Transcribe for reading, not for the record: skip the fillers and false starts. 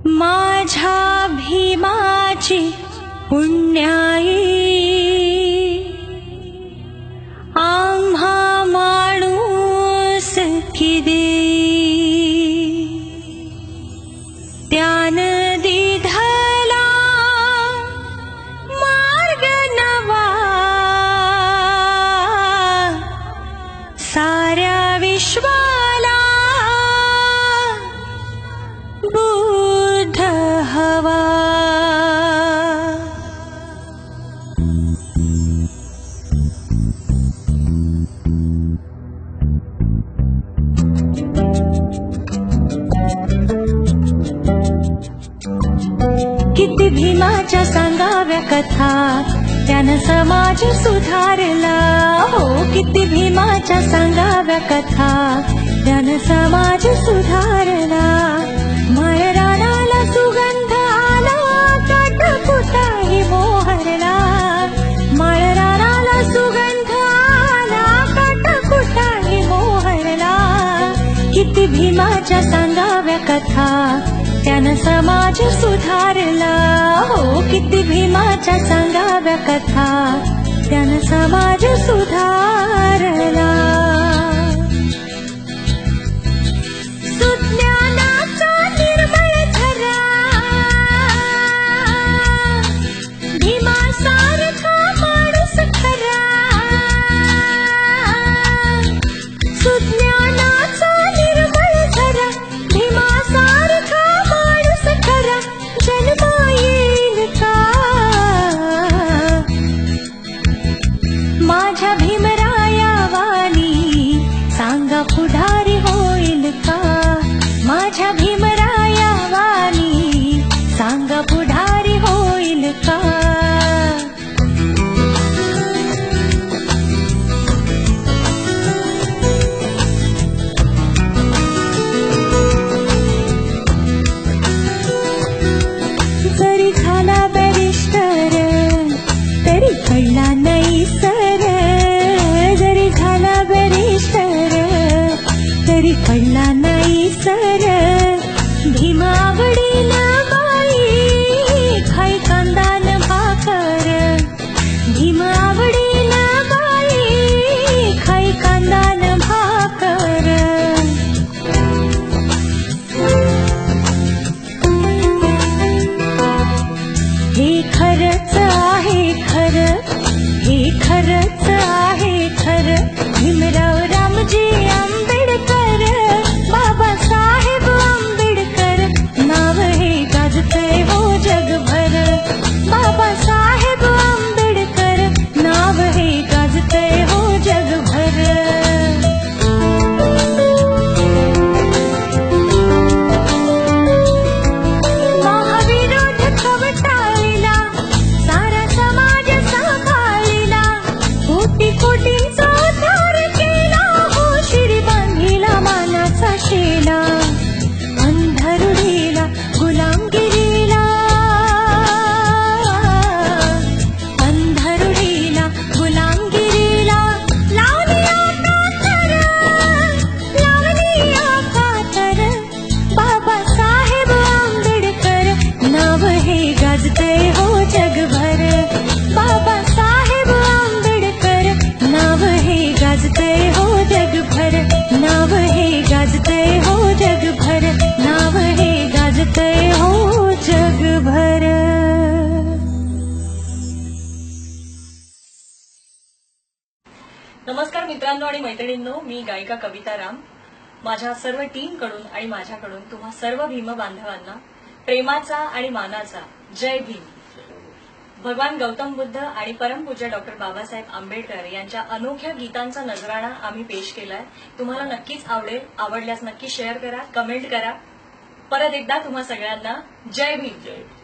माझ्या भीमाची पुण्याई आम्हा माणूस किदे त्यानं दिधला मार्ग नवा साऱ्या विश्वाला बुद्ध हवा। किती भीमाच्या सांगाव्या कथा त्यानं समाज सुधारला हो। किती भीमाच्या सांगाव्या कथा त्यानं समाज सुधारला। माळरानाला सुगंध आला काटकुटाही मोहरला। माळरानाला सुगंध आला काटकुटाही मोहरला। किती भीमाच्या सांगाव्या कथा त्यानं समाज सुधारला हो। किती भीमाच्या सांगाव्या कथा त्यानं समाज सुधारला। सुज्ञानाचा निर्मळ झरा भीमासारखा माणूस खरा। सुज्ञानाचा निर्मळ झरा भीमासारखा माणूस खरा जन्म येईल का। माझ्या भीमराया वाणी सांगा पुढारी होईल का। माझ्या भीमराया वाणी सांगा पुढारी होईल का। जरी झाला बॅरिस्टर तरी कळला नाही सर। जरी झाला बॅरिस्टर तरी कळला नाही सर। भीम आवडील बाई खाई कांदा न भाकर। भीम आवडील बाई खाई कांदा न भाकर। हे खरंच आहे खरं हे खरंच आहे खरं। भीमराव रामजी आंबेडकर बाबासाहेब आंबेडकर नाव हे गाजतंय हो जगभर। बाबासाहेब आंबेडकर नाव हे गाजतंय हो जगभर। महाविरोध कवटाळीला सारा समाज सांभाळीला। कोटी कोटींचा उद्धार केला हो शिरी बांधिला मानाचा शेला। अंधरुडीला गुलामगिरीला अंधरुडीला गुलामगिरीला लावली आकातर लावली आकातर। बाबासाहेब आंबेडकर नाव हे गाजतंय हो जगभर। बाबासाहेब आंबेडकर नाव हे गाजतंय हो जगभर। नाव हे गाजतंय हो जगभर। नाव हे गाजतंय हो जगभर। नमस्कार मित्रांनो आणि मैत्रिणींनो, मी गायिका कविता राम। माझ्या सर्व टीम कडून आणि माझ्याकडून तुम्हा सर्व भीम बांधवांना प्रेमाचा आणि मानाचा जय भीम। भगवान गौतम बुद्ध आणि परमपूज्य डॉक्टर बाबासाहेब आंबेडकर यांच्या अनोख्या गीतांचा नजराणा आम्ही पेश केलाय। तुम्हाला नक्कीच आवडेल। आवडल्यास नक्की शेअर करा, कमेंट करा। परत एकदा तुम्हा सगळ्यांना जय भीम।